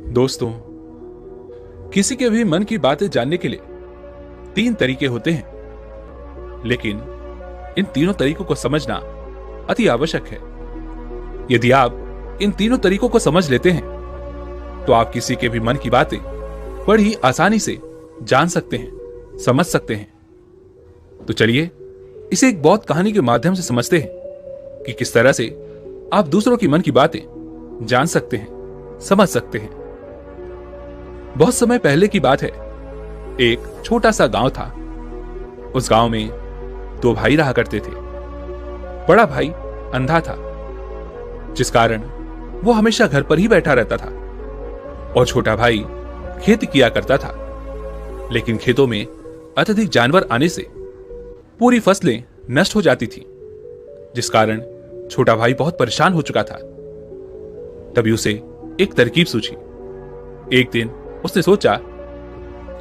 दोस्तों, किसी के भी मन की बातें जानने के लिए 3 तरीके होते हैं, लेकिन इन तीनों तरीकों को समझना अति आवश्यक है। यदि आप इन तीनों तरीकों को समझ लेते हैं तो आप किसी के भी मन की बातें बड़ी आसानी से जान सकते हैं, समझ सकते हैं। तो चलिए इसे एक बहुत कहानी के माध्यम से समझते हैं कि किस तरह से आप दूसरों की मन की बातें जान सकते हैं, समझ सकते हैं। बहुत समय पहले की बात है। एक छोटा सा गांव था। उस गांव में 2 भाई रहा करते थे। बड़ा भाई अंधा था, जिस कारण वो हमेशा घर पर ही बैठा रहता था, और छोटा भाई खेती किया करता था। लेकिन खेतों में अत्यधिक जानवर आने से पूरी फसलें नष्ट हो जाती थी, जिस कारण छोटा भाई बहुत परेशान हो चुका था। तभी उसे एक तरकीब सूझी। एक दिन उसने सोचा,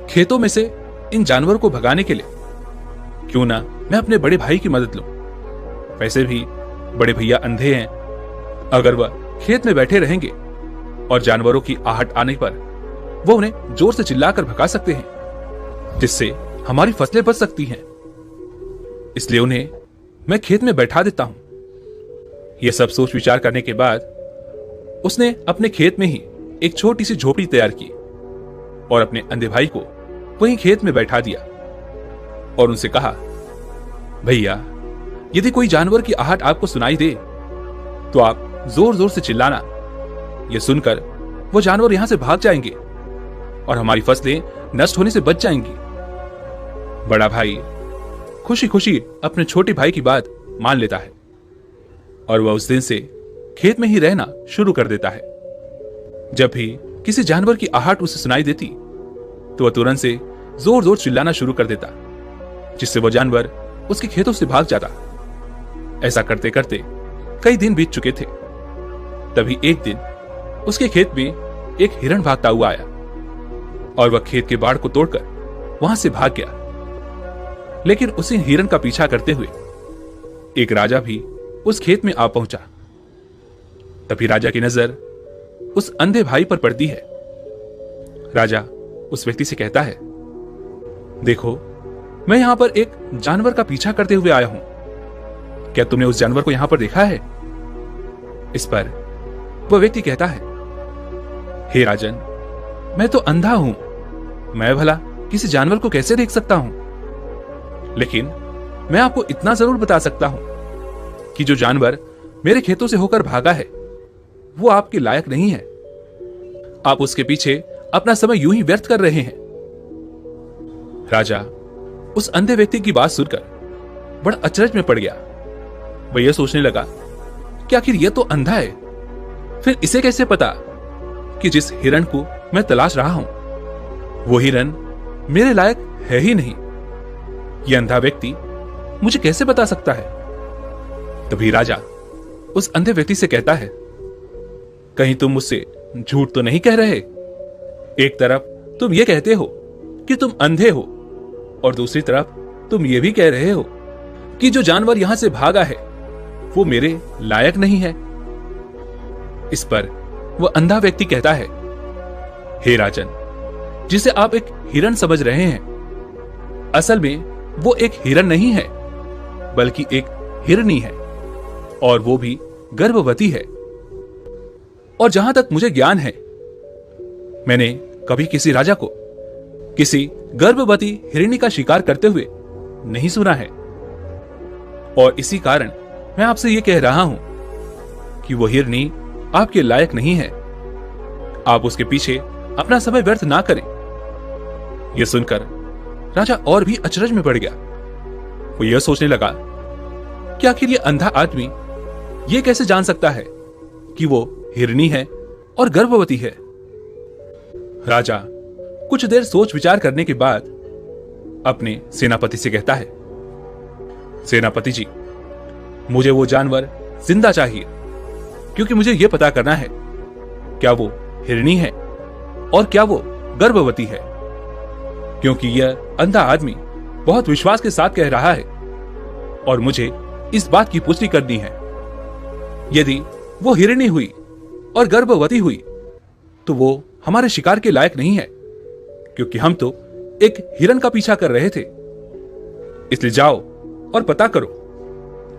खेतों में से इन जानवरों को भगाने के लिए क्यों ना मैं अपने बड़े भाई की मदद लूं। वैसे भी बड़े भैया अंधे हैं। अगर वह खेत में बैठे रहेंगे और जानवरों की आहट आने पर वो उन्हें जोर से चिल्लाकर भगा सकते हैं, जिससे हमारी फसलें बच सकती हैं। इसलिए उन्हें मैं खेत में बैठा देता हूं। यह सब सोच विचार करने के बाद उसने अपने खेत में ही एक छोटी सी झोपड़ी तैयार की और अपने अंधे भाई को वहीं खेत में बैठा दिया और उनसे कहा, भैया, यदि कोई जानवर की आहट आपको सुनाई दे तो आप जोर जोर से चिल्लाना। यह सुनकर वो जानवर यहां से भाग जाएंगे और हमारी फसलें नष्ट होने से बच जाएंगी। बड़ा भाई खुशी खुशी अपने छोटे भाई की बात मान लेता है और वह उस दिन से खेत में ही रहना शुरू कर देता है। जब भी किसी जानवर की आहट उसे सुनाई देती तो वह तुरंत से जोर जोर चिल्लाना शुरू कर देता, जिससे वह जानवर उसके खेतों से भाग जाता। ऐसा करते करते कई दिन बीत चुके थे। तभी एक दिन उसके खेत में एक हिरण भागता हुआ आया और वह खेत के बाड़ को तोड़कर वहां से भाग गया। लेकिन उसी हिरण का पीछा करते हुए एक राजा भी उस खेत में आ पहुंचा। तभी राजा की नजर उस अंधे भाई पर पड़ती है। राजा उस व्यक्ति से कहता है, देखो, मैं यहां पर एक जानवर का पीछा करते हुए आया हूं। क्या तुमने उस जानवर को यहां पर देखा है? इस पर वह व्यक्ति कहता है, हे राजन, मैं तो अंधा हूं। मैं भला किसी जानवर को कैसे देख सकता हूं? लेकिन मैं आपको इतना जरूर बता सकता हूं कि जो जानवर मेरे खेतों से होकर भागा है वो आपके लायक नहीं है। आप उसके पीछे अपना समय यूं ही व्यर्थ कर रहे हैं। राजा उस अंधे व्यक्ति की बात सुनकर बड़ा अचरज में पड़ गया। वह यह सोचने लगा कि आखिर यह तो अंधा है, फिर इसे कैसे पता कि जिस हिरण को मैं तलाश रहा हूं वो हिरण मेरे लायक है ही नहीं। यह अंधा व्यक्ति मुझे कैसे बता सकता है? तभी राजा उस अंधे व्यक्ति से कहता है, कहीं तुम मुझसे झूठ तो नहीं कह रहे? एक तरफ तुम ये कहते हो कि तुम अंधे हो और दूसरी तरफ तुम ये भी कह रहे हो कि जो जानवर यहां से भागा है वो मेरे लायक नहीं है। इस पर वह अंधा व्यक्ति कहता है, हे राजन, जिसे आप एक हिरण समझ रहे हैं, असल में वो एक हिरण नहीं है बल्कि एक हिरनी है, और वो भी गर्भवती है। और जहां तक मुझे ज्ञान है, मैंने कभी किसी राजा को किसी गर्भवती हिरनी का शिकार करते हुए नहीं सुना है। और इसी कारण मैं आपसे यह कह रहा हूं कि वो हिरनी आपके लायक नहीं है। आप उसके पीछे अपना समय व्यर्थ ना करें। यह सुनकर राजा और भी अचरज में पड़ गया। वो यह सोचने लगा कि आखिर यह अंधा आदमी यह कैसे जान सकता है कि वो हिरनी है और गर्भवती है। राजा कुछ देर सोच विचार करने के बाद अपने सेनापति से कहता है, सेनापति जी, मुझे वो जानवर जिंदा चाहिए, क्योंकि मुझे यह पता करना है क्या वो हिरनी है और क्या वो गर्भवती है। क्योंकि यह अंधा आदमी बहुत विश्वास के साथ कह रहा है और मुझे इस बात की पुष्टि करनी है। यदि वो हिरनी हुई और गर्भवती हुई तो वो हमारे शिकार के लायक नहीं है, क्योंकि हम तो एक हिरन का पीछा कर रहे थे। इसलिए जाओ और पता करो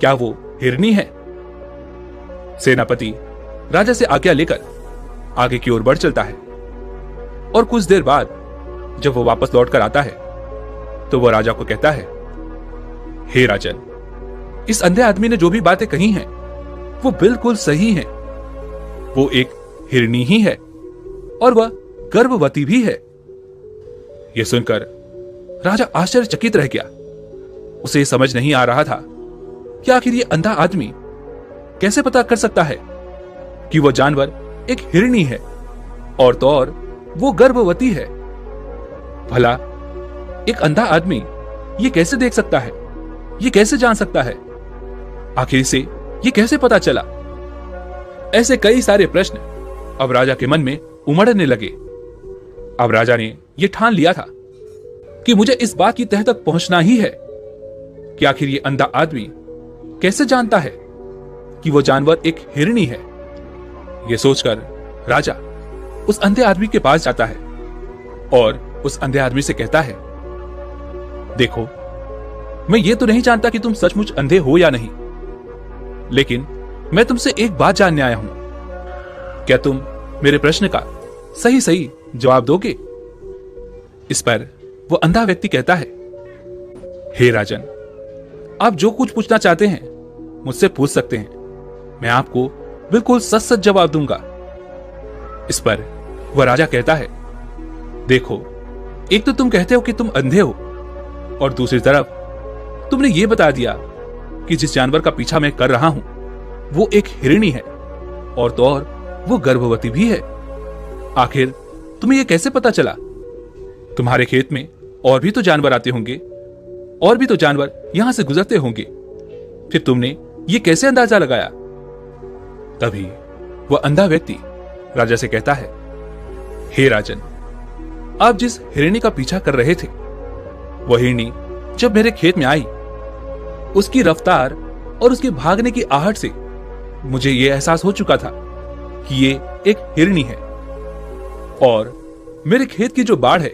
क्या वो हिरनी है। सेनापति राजा से आज्ञा लेकर आगे की ओर बढ़ चलता है और कुछ देर बाद जब वो वापस लौट कर आता है तो वो राजा को कहता है, हे राजन, इस अंधे आदमी ने जो भी बातें कही हैं वो बिल्कुल सही हैं। वो एक हिरनी ही है और वह गर्भवती भी है। यह सुनकर राजा आश्चर्यचकित रह गया। उसे समझ नहीं आ रहा था कि आखिर ये अंधा आदमी कैसे पता कर सकता है कि वह जानवर एक हिरनी है और तो और वो गर्भवती है। भला एक अंधा आदमी ये कैसे देख सकता है, ये कैसे जान सकता है, आखिर इसे ये कैसे पता चला? ऐसे कई सारे प्रश्न अब राजा के मन में उमड़ने लगे। अब राजा ने यह ठान लिया था कि मुझे इस बात की तह तक पहुंचना ही है कि आखिर ये अंधा आदमी कैसे जानता है कि वो जानवर एक हिरनी है। यह सोचकर राजा उस अंधे आदमी के पास जाता है और उस अंधे आदमी से कहता है, देखो, मैं ये तो नहीं जानता कि तुम सचमुच अंधे हो या नहीं, लेकिन मैं तुमसे एक बात जानने आया हूं। क्या तुम मेरे प्रश्न का सही सही जवाब दोगे? इस पर वो अंधा व्यक्ति कहता है, हे राजन, आप जो कुछ पूछना चाहते हैं मुझसे पूछ सकते हैं। मैं आपको बिल्कुल सच सच जवाब दूंगा। इस पर वह राजा कहता है, देखो, एक तो तुम कहते हो कि तुम अंधे हो और दूसरी तरफ तुमने ये बता दिया कि जिस जानवर का पीछा मैं कर रहा हूं वो एक हिरनी है और तो और वो गर्भवती भी है। आखिर तुम्हें यह कैसे पता चला? तुम्हारे खेत में और भी तो जानवर आते होंगे, और भी तो जानवर यहां से गुजरते होंगे, फिर तुमने ये कैसे अंदाजा लगाया? तभी वह अंधा व्यक्ति राजा से कहता है, हे राजन, आप जिस हिरनी का पीछा कर रहे थे वह हिरनी जब मेरे खेत में आई, उसकी रफ्तार और उसके भागने की आहट से मुझे यह एहसास हो चुका था कि ये एक हिरनी है और मेरे खेत की जो बाड़ है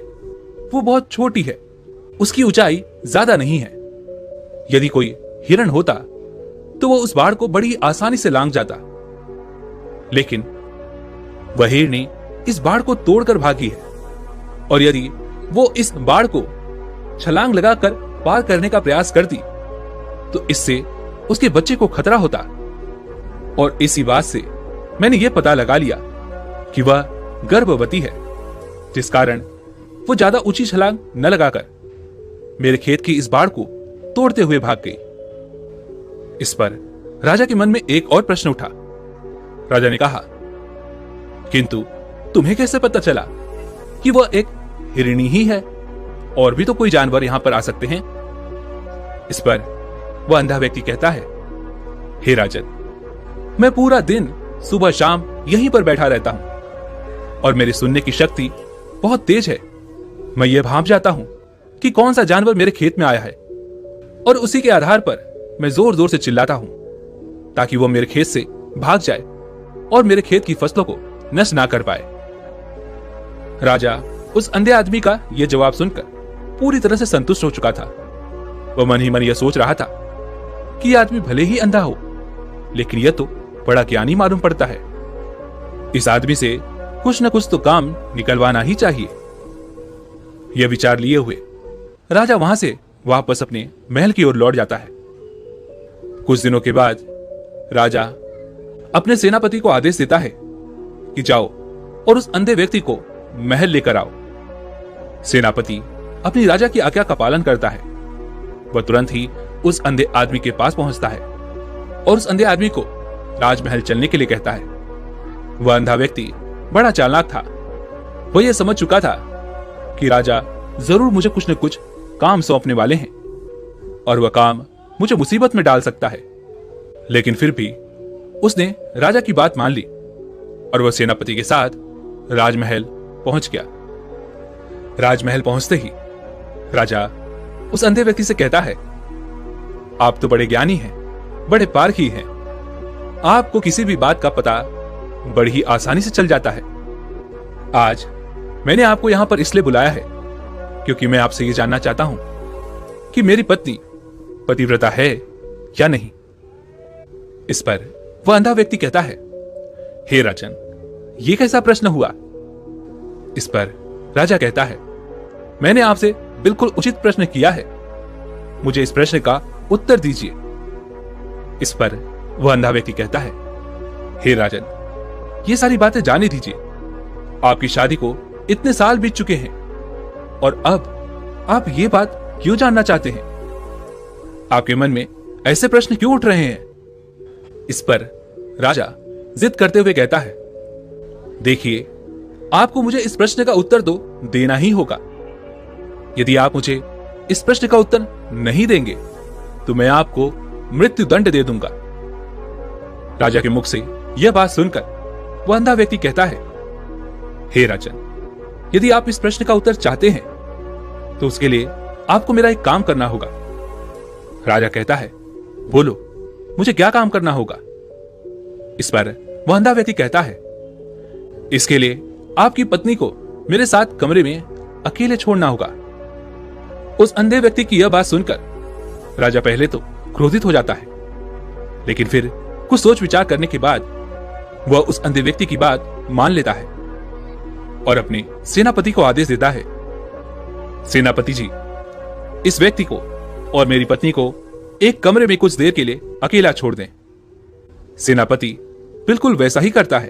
वो बहुत छोटी है, उसकी ऊंचाई ज्यादा नहीं है। यदि कोई हिरण होता तो वो उस बाड़ को बड़ी आसानी से लांघ जाता, लेकिन वह हिरनी इस बाड़ को तोड़कर भागी है और यदि वो इस बाड़ को छलांग लगाकर पार करने का प्रयास करती तो इससे उसके बच्चे को खतरा होता। और इसी बात से मैंने यह पता लगा लिया कि वह गर्भवती है, जिस कारण वो ज्यादा ऊंची छलांग न लगाकर मेरे खेत की इस बाड़ को तोड़ते हुए भाग गई। इस पर राजा के मन में एक और प्रश्न उठा। राजा ने कहा, किंतु तुम्हें कैसे पता चला कि वह एक हिरनी ही है? और भी तो कोई जानवर यहां पर आ सकते हैं। इस पर वह अंधा व्यक्ति कहता है, हे राजन, मैं पूरा दिन सुबह शाम यहीं पर बैठा रहता हूं और मेरी सुनने की शक्ति बहुत तेज है। मैं ये भांप जाता हूं कि कौन सा जानवर मेरे खेत में आया है और उसी के आधार पर मैं जोर जोर से चिल्लाता हूं ताकि वो मेरे खेत से भाग जाए और मेरे खेत की फसलों को नष्ट ना कर पाए। राजा उस अंधे आदमी का यह जवाब सुनकर पूरी तरह से संतुष्ट हो चुका था। वह मन ही मन यह सोच रहा था कि यह आदमी भले ही अंधा हो, लेकिन यह तो बड़ा ज्ञानी मालूम पड़ता है। इस आदमी से कुछ न कुछ तो काम निकलवाना ही चाहिए। यह विचार लिए हुए राजा वहां से वापस अपने महल की ओर लौट जाता है। कुछ दिनों के बाद राजा अपने सेनापति को आदेश देता है कि जाओ और उस अंधे व्यक्ति को महल लेकर आओ। सेनापति अपनी राजा की आज्ञा का पालन करता है। वह तुरंत ही उस अंधे आदमी के पास पहुंचता है और उस अंधे आदमी को राजमहल चलने के लिए कहता है। वह अंधा व्यक्ति बड़ा चालाक था। वह यह समझ चुका था कि राजा जरूर मुझे कुछ न कुछ काम सौंपने वाले हैं और वह काम मुझे मुसीबत में डाल सकता है। लेकिन फिर भी उसने राजा की बात मान ली और वह सेनापति के साथ राजमहल पहुंच गया। राजमहल पहुंचते ही राजा उस अंधे व्यक्ति से कहता है, आप तो बड़े ज्ञानी हैं, बड़े पारखी हैं। आपको किसी भी बात का पता बड़ी ही आसानी से चल जाता है। आज मैंने आपको यहां पर इसलिए बुलाया है क्योंकि मैं आपसे यह जानना चाहता हूं कि मेरी पत्नी पतिव्रता है या नहीं। इस पर वह अंधा व्यक्ति कहता है, हे राजन, यह कैसा प्रश्न हुआ? इस पर राजा कहता है, मैंने आपसे बिल्कुल उचित प्रश्न किया है, मुझे इस प्रश्न का उत्तर दीजिए। इस पर वह अंधा व्यक्ति कहता है, हे राजन, ये सारी बातें जाने दीजिए। आपकी शादी को इतने साल बीत चुके हैं और अब आप ये बात क्यों जानना चाहते हैं? आपके मन में ऐसे प्रश्न क्यों उठ रहे हैं? इस पर राजा जिद करते हुए कहता है, देखिए, आपको मुझे इस प्रश्न का उत्तर तो देना ही होगा। यदि आप मुझे इस प्रश्न का उत्तर नहीं देंगे तो मैं आपको मृत्यु दंड दे दूंगा। राजा के मुख से यह बात सुनकर वह अंधा व्यक्ति कहता है, हे राजन, यदि आप इस प्रश्न का उत्तर चाहते हैं तो उसके लिए आपको मेरा एक काम करना होगा। राजा कहता है, बोलो, मुझे क्या काम करना होगा? इस पर वह अंधा व्यक्ति कहता है, इसके लिए आपकी पत्नी को मेरे साथ कमरे में अकेले छोड़ना होगा। उस अंधे व्यक्ति की यह बात सुनकर राजा पहले तो क्रोधित हो जाता है, लेकिन फिर कुछ सोच विचार करने के बाद वह उस अंधे व्यक्ति की बात मान लेता है और अपने सेनापति को आदेश देता है, सेनापति जी, इस व्यक्ति को और मेरी पत्नी को एक कमरे में कुछ देर के लिए अकेला छोड़ दें। सेनापति बिल्कुल वैसा ही करता है।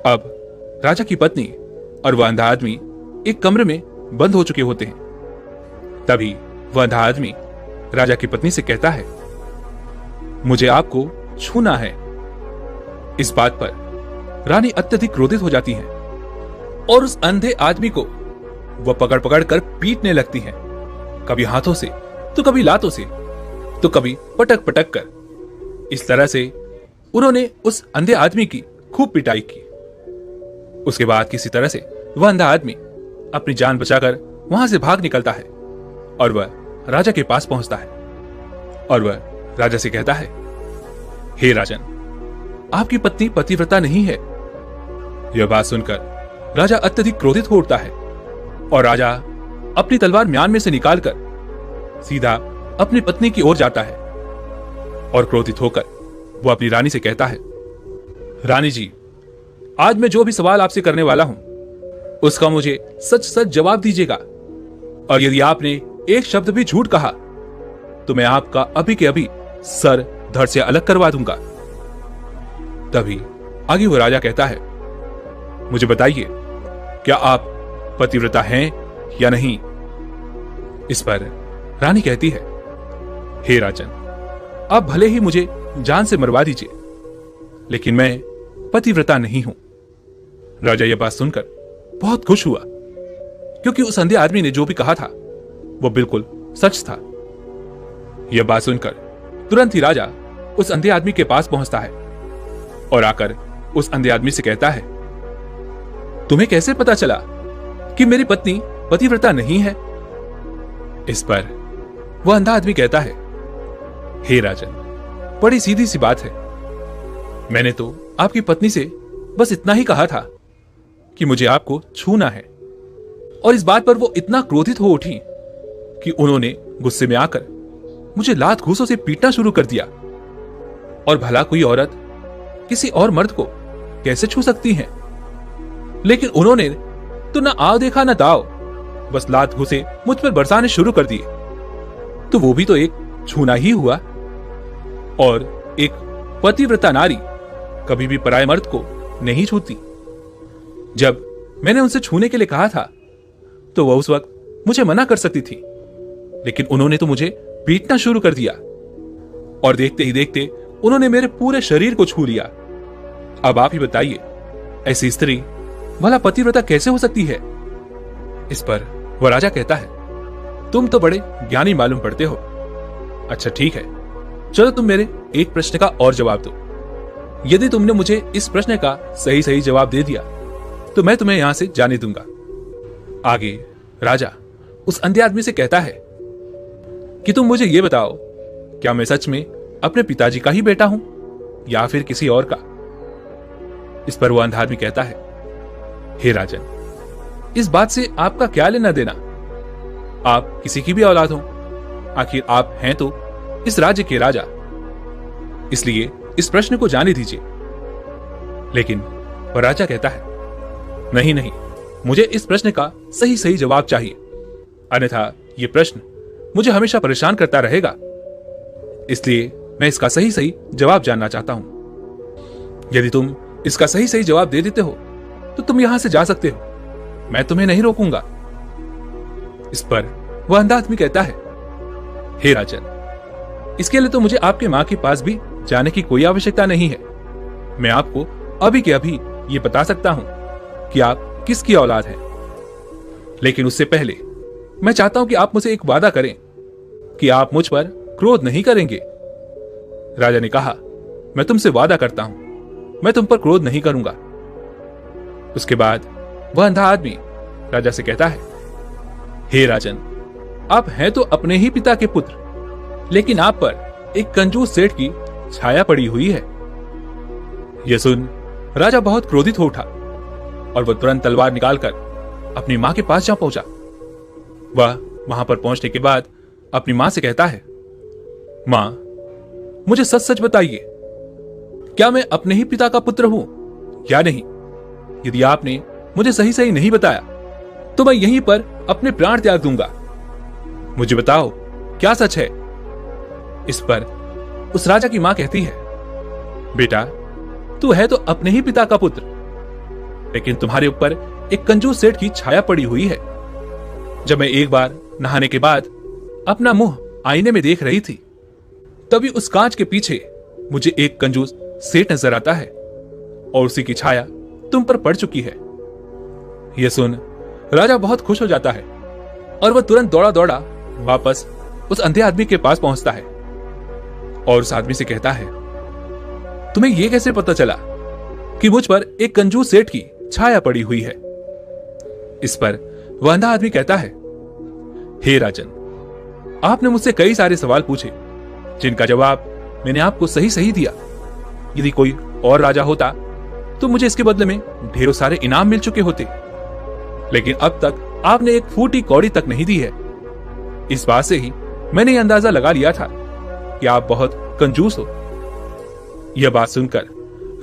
अब राजा की पत्नी और वह अंधा आदमी एक कमरे में बंद हो चुके होते हैं। तभी वह अंधा आदमी राजा की पत्नी से कहता है, मुझे आपको छूना है। इस बात पर रानी अत्यधिक क्रोधित हो जाती है और उस अंधे आदमी को वह पकड़ पकड़ कर पीटने लगती है, कभी हाथों से तो कभी लातों से तो कभी पटक पटक कर। इस तरह से उन्होंने उस अंधे आदमी की खूब पिटाई की। उसके बाद किसी तरह से वह अंधा आदमी अपनी जान बचाकर वहां से भाग निकलता है और वह राजा के पास पहुंचता है और वह राजा से कहता है, हे राजन, आपकी पत्नी पतिव्रता नहीं है। यह बात सुनकर राजा अत्यधिक क्रोधित हो उठता है और राजा अपनी तलवार म्यान में से निकालकर सीधा अपनी पत्नी की ओर जाता है और क्रोधित होकर वह अपनी रानी से कहता है, रानी जी, आज मैं जो भी सवाल आपसे करने वाला हूं उसका मुझे सच सच जवाब दीजिएगा, और यदि आपने एक शब्द भी झूठ कहा तो मैं आपका अभी के अभी सर धड़ से अलग करवा दूंगा। तभी आगे वो राजा कहता है, मुझे बताइए, क्या आप पतिव्रता हैं या नहीं? इस पर रानी कहती है, हे राजन, आप भले ही मुझे जान से मरवा दीजिए, लेकिन मैं पतिव्रता नहीं हूं। राजा यह बात सुनकर बहुत खुश हुआ, क्योंकि उस अंधे आदमी ने जो भी कहा था वो बिल्कुल सच था। यह बात सुनकर तुरंत ही राजा उस अंधे आदमी के पास पहुंचता है और आकर उस अंधे आदमी से कहता है, तुम्हें कैसे पता चला कि मेरी पत्नी पतिव्रता नहीं है? इस पर वह अंधा आदमी कहता है, हे राजन, बड़ी सीधी सी बात है। मैंने तो आपकी पत्नी से बस इतना ही कहा था कि मुझे आपको छूना है, और इस बात पर वो इतना क्रोधित हो उठी कि उन्होंने गुस्से में आकर मुझे लात घूंसों से पीटना शुरू कर दिया। और भला कोई औरत किसी और मर्द को कैसे छू सकती है? लेकिन उन्होंने तो ना आओ देखा ना दाव, बस लात घूंसे मुझ पर बरसाने शुरू कर दिए। तो वो भी तो एक छूना ही हुआ, और एक पतिव्रता नारी कभी भी पराये मर्द को नहीं छूती। जब मैंने उनसे छूने के लिए कहा था तो वह उस वक्त मुझे मना कर सकती थी, लेकिन उन्होंने तो मुझे पीटना शुरू कर दिया और देखते ही देखते उन्होंने मेरे पूरे शरीर को छू लिया। अब आप ही बताइए, ऐसी स्त्री भला पतिव्रता कैसे हो सकती है? इस पर वह राजा कहता है, तुम तो बड़े ज्ञानी मालूम पड़ते हो। अच्छा ठीक है, चलो तुम मेरे एक प्रश्न का और जवाब दो। यदि तुमने मुझे इस प्रश्न का सही सही जवाब दे दिया तो मैं तुम्हें यहां से जाने दूंगा। आगे राजा उस अंधे आदमी से कहता है कि तुम मुझे यह बताओ, क्या मैं सच में अपने पिताजी का ही बेटा हूं या फिर किसी और का? इस पर वह अंधा आदमी कहता है, हे राजन, इस बात से आपका क्या लेना देना? आप किसी की भी औलाद हो, आखिर आप हैं तो इस राज्य के राजा, इसलिए इस प्रश्न को जाने दीजिए। लेकिन वह राजा कहता है, नहीं नहीं, मुझे इस प्रश्न का सही सही जवाब चाहिए, अन्यथा यह प्रश्न मुझे हमेशा परेशान करता रहेगा। इसलिए मैं इसका सही सही जवाब जानना चाहता हूं। यदि तुम इसका सही सही जवाब दे देते हो तो तुम यहां से जा सकते हो, मैं तुम्हें नहीं रोकूंगा। इस पर वह अंधा आदमी कहता है, हे राजन, इसके लिए तो मुझे आपके मां के पास भी जाने की कोई आवश्यकता नहीं है। मैं आपको अभी के अभी ये बता सकता हूं कि आप किसकी औलाद हैं। लेकिन उससे पहले मैं चाहता हूं कि आप मुझसे एक वादा करें कि आप मुझ पर क्रोध नहीं करेंगे। राजा ने कहा, मैं तुमसे वादा करता हूं, मैं तुम पर क्रोध नहीं करूंगा। उसके बाद वह अंधा आदमी राजा से कहता है, हे राजन, आप हैं तो अपने ही पिता के पुत्र, लेकिन आप पर एक कंजूस सेठ की छाया पड़ी हुई है। यह सुन राजा बहुत क्रोधित हो उठा और वह तुरंत तलवार निकालकर अपनी मां के पास जा पहुंचा। वह वहां पर पहुंचने के बाद अपनी मां से कहता है, मां, मुझे सच सच बताइए, क्या मैं अपने ही पिता का पुत्र हूं या नहीं? यदि आपने मुझे सही सही नहीं बताया तो मैं यहीं पर अपने प्राण त्याग दूंगा। मुझे बताओ, क्या सच है? इस पर उस राजा की मां कहती है, बेटा, तू है तो अपने ही पिता का पुत्र, लेकिन तुम्हारे ऊपर एक कंजूस सेठ की छाया पड़ी हुई है। जब मैं एक बार नहाने के बाद अपना मुंह आईने में देख रही थी, तभी उस कांच के पीछे मुझे एक कंजूस सेठ नजर आता है और उसी की छाया तुम पर पड़ चुकी है। यह सुन राजा बहुत खुश हो जाता है और वह तुरंत दौड़ा दौड़ा वापस उस अंधे आदमी के पास पहुंचता है और उस आदमी से कहता है, तुम्हें यह कैसे पता चला कि मुझ पर एक कंजूस सेठ की छाया पड़ी हुई है? इस पर वह अंधा आदमी कहता है, हे राजन, आपने मुझसे कई सारे सवाल पूछे जिनका जवाब मैंने आपको सही सही दिया। यदि कोई और राजा होता तो मुझे इसके बदले में ढेरों सारे इनाम मिल चुके होते, लेकिन अब तक आपने एक फूटी कौड़ी तक नहीं दी है। इस बात से ही मैंने यह अंदाजा लगा लिया था कि आप बहुत कंजूस हो। यह बात सुनकर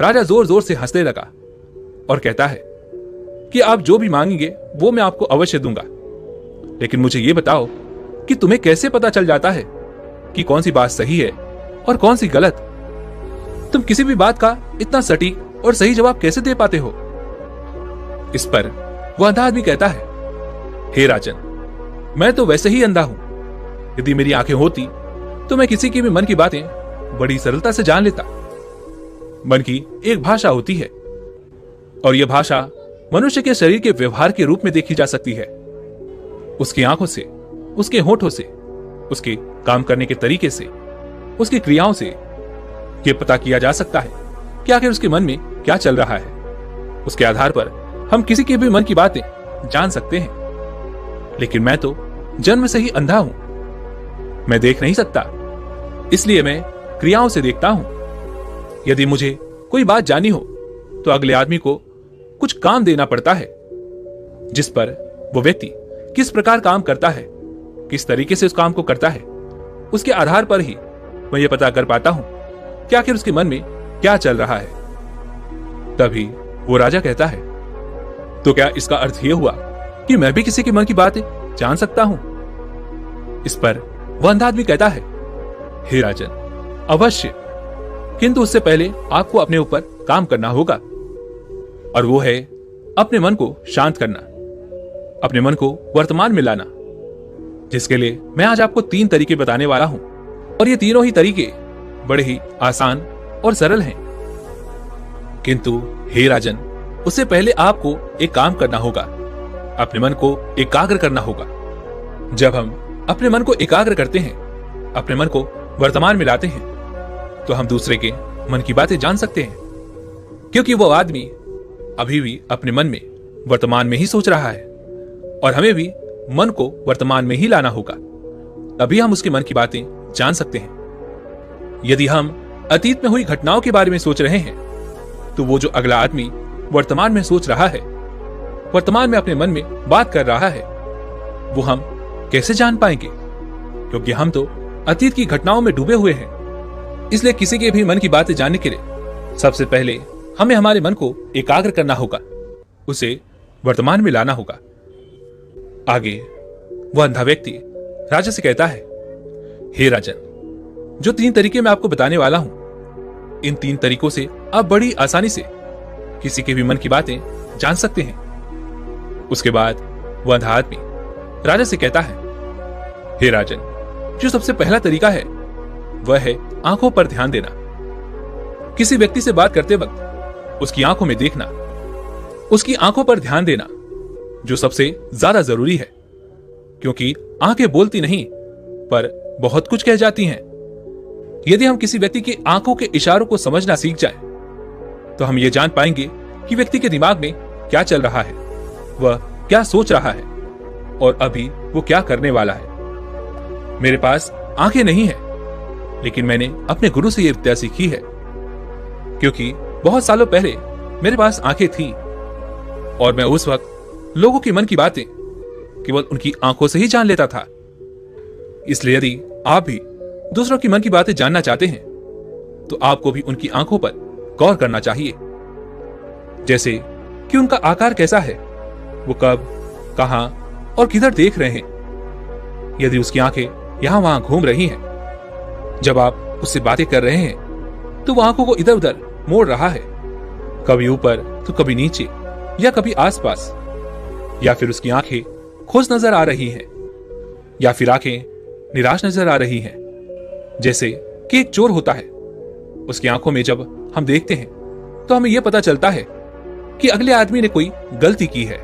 राजा जोर जोर से हंसने लगा और कहता है कि आप जो भी मांगेंगे वो मैं आपको अवश्य दूंगा, लेकिन मुझे यह बताओ कि तुम्हें कैसे पता चल जाता है कि कौन सी बात सही है और कौन सी गलत? तुम किसी भी बात का इतना सटीक और सही जवाब कैसे दे पाते हो? इस पर वह अंधा आदमी कहता है, हे राजन, मैं तो वैसे ही अंधा हूं। यदि मेरी आंखें होती तो मैं किसी की भी मन की बातें बड़ी सरलता से जान लेता। मन की एक भाषा होती है और यह भाषा मनुष्य के शरीर के व्यवहार के रूप में देखी जा सकती है। उसकी आंखों से, उसके होठों से, उसके काम करने के तरीके से, उसकी क्रियाओं से यह पता किया जा सकता है कि आखिर उसके मन में क्या चल रहा है। उसके आधार पर हम किसी के भी मन की बातें जान सकते हैं। लेकिन मैं तो जन्म से ही अंधा हूं, मैं देख नहीं सकता, इसलिए मैं क्रियाओं से देखता हूं। यदि मुझे कोई बात जानी हो तो अगले आदमी को कुछ काम देना पड़ता है, जिस पर वो व्यक्ति किस प्रकार काम करता है, किस तरीके से उस काम को करता है, उसके आधार पर ही मैं ये पता कर पाता हूं कि आखिर उसके मन में क्या चल रहा है। तभी वो राजा कहता है, तो क्या इसका अर्थ यह हुआ कि मैं भी किसी के मन की बातें जान सकता हूं? इस पर वह अंधा आदमी कहता है, हे राजन, अवश्य, किंतु उससे पहले आपको अपने ऊपर काम करना होगा, और वो है अपने मन को शांत करना, अपने मन को वर्तमान में लाना, जिसके लिए मैं आज आपको 3 तरीके बताने वाला हूं। और ये तीनों ही तरीके बड़े ही आसान और सरल हैं। किंतु हे राजन, उससे पहले आपको एक काम करना होगा, अपने मन को एकाग्र करना होगा। जब हम अपने मन को एकाग्र करते हैं, अपने मन को वर्तमान में लाते हैं, तो हम दूसरे के मन की बातें जान सकते हैं, क्योंकि वो आदमी अभी भी अपने मन में वर्तमान में ही सोच रहा है, और हमें भी मन को वर्तमान में ही लाना होगा, तभी हम उसके मन की बातें जान सकते हैं। यदि हम अतीत में हुई घटनाओं के बारे में सोच रहे हैं, तो वो जो अगला आदमी वर्तमान में सोच रहा है, वर्तमान में अपने मन में बात कर रहा है, वो हम कैसे जान पाएंगे? क्योंकि हम तो अतीत की घटनाओं में डूबे हुए हैं। इसलिए किसी के भी मन की बातें जानने के लिए सबसे पहले हमें हमारे मन को एकाग्र करना होगा, उसे वर्तमान में लाना होगा। आगे वह अंधा व्यक्ति राजा से कहता है, हे राजन, जो 3 तरीके मैं आपको बताने वाला हूं, इन 3 तरीकों से आप बड़ी आसानी से किसी के भी मन की बातें जान सकते हैं। उसके बाद वह अंधा आदमी राजा से कहता है, हे राजन, जो सबसे पहला तरीका है वह है आंखों पर ध्यान देना। किसी व्यक्ति से बात करते वक्त उसकी आंखों में देखना, उसकी आंखों पर ध्यान देना जो सबसे ज्यादा जरूरी है, क्योंकि आंखें बोलती नहीं पर बहुत कुछ कह जाती हैं। यदि हम किसी व्यक्ति की आंखों के इशारों को समझना सीख जाएं, तो हम ये जान पाएंगे कि व्यक्ति के दिमाग में क्या चल रहा है, वह क्या सोच रहा है और अभी वो क्या करने वाला है। मेरे पास आंखें नहीं है, लेकिन मैंने अपने गुरु से यह विद्या सीखी है, क्योंकि बहुत सालों पहले मेरे पास आंखें थी और मैं उस वक्त लोगों के मन की बातें केवल उनकी आंखों से ही जान लेता था। इसलिए यदि आप भी दूसरों की मन की बातें जानना चाहते हैं, तो आपको भी उनकी आंखों पर गौर करना चाहिए। जैसे कि उनका आकार कैसा है, वो कब, कहां और किधर देख रहे हैं। यदि उसकी आंखें यहां वहां घूम रही हैं, जब आप उससे बातें कर रहे हैं, तो वो आंखों को इधर उधर मोड़ रहा है, कभी ऊपर तो कभी नीचे या कभी आसपास, या फिर उसकी आंखें खुश नजर आ रही हैं, या फिर आंखें निराश नजर आ रही हैं। जैसे कि एक चोर होता है, उसकी आंखों में जब हम देखते हैं तो हमें यह पता चलता है कि अगले आदमी ने कोई गलती की है।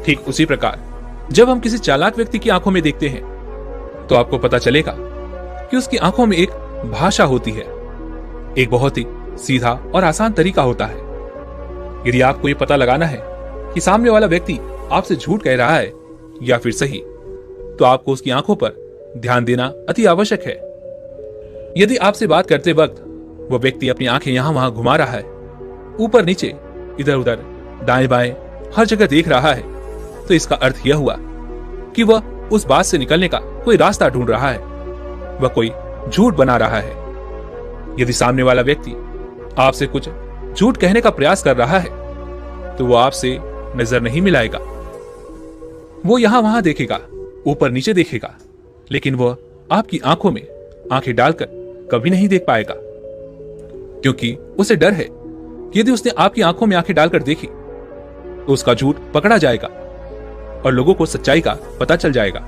ठीक उसी प्रकार जब हम किसी चालाक व्यक्ति की आंखों में देखते हैं, तो आपको पता चलेगा कि उसकी आंखों में एक भाषा होती है, एक बहुत ही सीधा और आसान तरीका होता है। यदि आपको यह पता लगाना है कि सामने वाला व्यक्ति आपसे झूठ कह रहा है या फिर सही, तो आपको उसकी आंखों पर ध्यान देना अति आवश्यक है। यदि आपसे बात करते वक्त वह व्यक्ति अपनी आंखें यहां वहां घुमा रहा है, ऊपर नीचे इधर उधर दाएं बाएं हर जगह देख रहा है, तो इसका अर्थ यह हुआ कि वह उस बात से निकलने का कोई रास्ता ढूंढ रहा है, वह कोई झूठ बना रहा है। यदि सामने वाला व्यक्ति आपसे कुछ झूठ कहने का प्रयास कर रहा है, तो वह आपसे नजर नहीं मिलाएगा। वो यहां वहां देखेगा, ऊपर नीचे देखेगा, लेकिन वह आपकी आंखों में आंखें डालकर कभी नहीं देख पाएगा, क्योंकि उसे डर है कि यदि उसने आपकी आंखों में आंखें डालकर देखी, तो उसका झूठ पकड़ा जाएगा और लोगों को सच्चाई का पता चल जाएगा।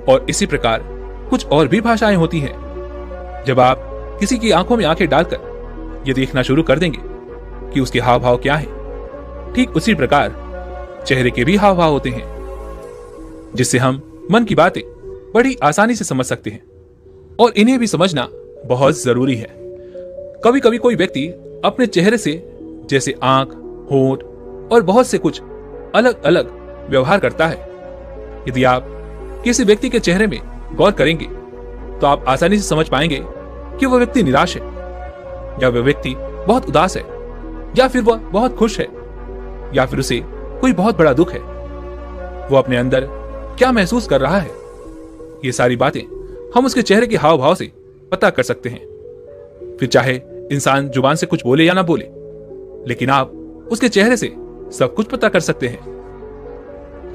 और इसी प्रकार कुछ और भी भाषाएं होती हैं। जब आप किसी की आंखों में आंखें डालकर यह देखना शुरू कर देंगे कि उसके हाव भाव क्या है, ठीक उसी प्रकार चेहरे के भी हाव भाव होते हैं, जिससे हम मन की बातें बड़ी आसानी से समझ सकते हैं। और इन्हें भी समझना बहुत जरूरी है। कभी कभी कोई व्यक्ति अपने चेहरे से, जैसे आंख, होंठ और बहुत से कुछ अलग अलग व्यवहार करता है। यदि आप किसी व्यक्ति के चेहरे में गौर करेंगे, तो आप आसानी से समझ पाएंगे कि वह व्यक्ति निराश है, या वह व्यक्ति बहुत उदास है, या फिर वह बहुत खुश है, या फिर उसे कोई बहुत बड़ा दुख है। वो अपने अंदर क्या महसूस कर रहा है, ये सारी बातें हम उसके चेहरे के हाव भाव से पता कर सकते हैं। फिर चाहे इंसान जुबान से कुछ बोले या ना बोले, लेकिन आप उसके चेहरे से सब कुछ पता कर सकते हैं।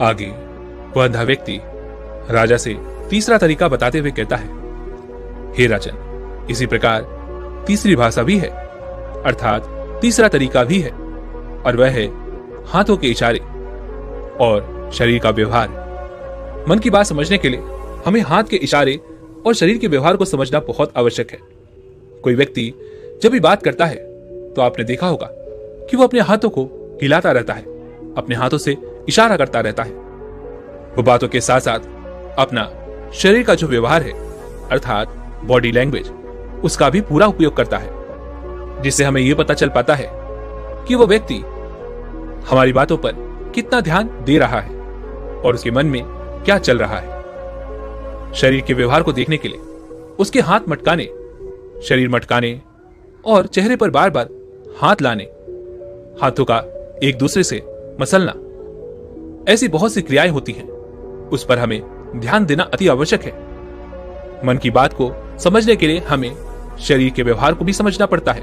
आगे वह अंधा व्यक्ति राजा से तीसरा तरीका बताते हुए कहता है, हे राजन, इसी प्रकार तीसरी भाषा भी है, अर्थात तीसरा तरीका भी है, और वह है हाथों के इशारे और शरीर का व्यवहार। मन की बात समझने के लिए हमें हाथ के इशारे और शरीर के व्यवहार को समझना बहुत आवश्यक है। कोई व्यक्ति जब भी बात करता है, तो आपने देखा होगा कि वो अपने हाथों को हिलाता रहता है, अपने हाथों से इशारा करता रहता है। वो बातों के साथ साथ अपना शरीर का जो व्यवहार है, अर्थात बॉडी लैंग्वेज, उसका भी पूरा उपयोग करता है, जिससे हमें यह पता चल पाता है कि वो व्यक्ति हमारी बातों पर कितना ध्यान दे रहा है और उसके मन में क्या चल रहा है। शरीर के व्यवहार को देखने के लिए उसके हाथ मटकाने, शरीर मटकाने और चेहरे पर बार बार हाथ लाने, हाथों का एक दूसरे से मसलना, ऐसी बहुत सी क्रियाएं होती हैं, उस पर हमें ध्यान देना अति आवश्यक है। मन की बात को समझने के लिए हमें शरीर के व्यवहार को भी समझना पड़ता है।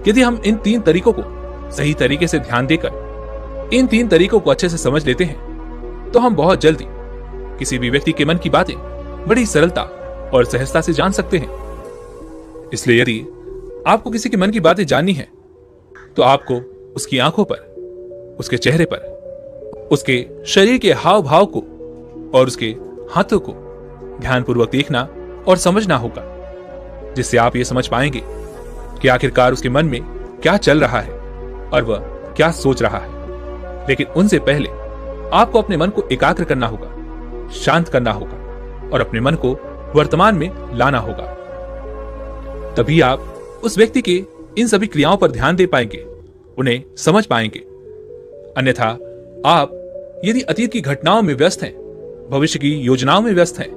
यदि हम इन 3 तरीकों को सही तरीके से ध्यान देकर इन 3 तरीकों को अच्छे से समझ लेते हैं तो हम बहुत जल्दी किसी भी व्यक्ति के मन की बातें बड़ी सरलता और सहजता से जान सकते हैं। इसलिए यदि आपको किसी के मन की बातें जाननी है तो आपको उसकी आंखों पर, उसके चेहरे पर, उसके शरीर के हाव भाव को और उसके हाथों को ध्यानपूर्वक देखना और समझना होगा, जिससे आप ये समझ पाएंगे कि आखिरकार उसके मन में क्या चल रहा है और वह क्या सोच रहा है। लेकिन उनसे पहले आपको अपने मन को एकाग्र करना होगा, शांत करना होगा और अपने मन को वर्तमान में लाना होगा। तभी आप उस व्यक्ति के इन सभी क्रियाओं पर ध्यान दे पाएंगे, उन्हें समझ पाएंगे। अन्यथा आप यदि अतीत की घटनाओं में व्यस्त हैं, भविष्य की योजनाओं में व्यस्त हैं,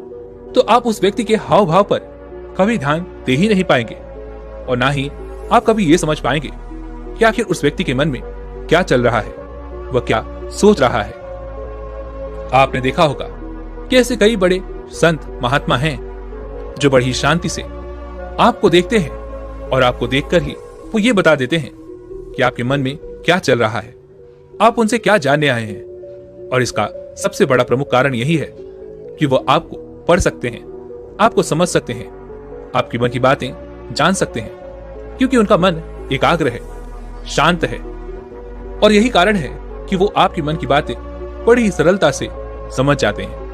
तो आप उस व्यक्ति के हाव भाव पर कभी ध्यान दे ही नहीं पाएंगे और ना ही आप कभी ये समझ पाएंगे कि आखिर उस व्यक्ति के मन में क्या चल रहा है, वह क्या सोच रहा है। आपने देखा होगा कि ऐसे कई बड़े संत महात्मा हैं जो बड़ी शांति से आपको देखते हैं और आपको देखकर ही वो ये बता देते हैं कि आपके मन में क्या चल रहा है, आप उनसे क्या जानने आए हैं। और इसका सबसे बड़ा प्रमुख कारण यही है कि वो आपको पढ़ सकते हैं, आपको समझ सकते हैं, आपकी मन की बातें जान सकते हैं, क्योंकि उनका मन एकाग्र है, शांत है। और यही कारण है कि वो आपकी मन की बातें बड़ी सरलता से समझ जाते हैं।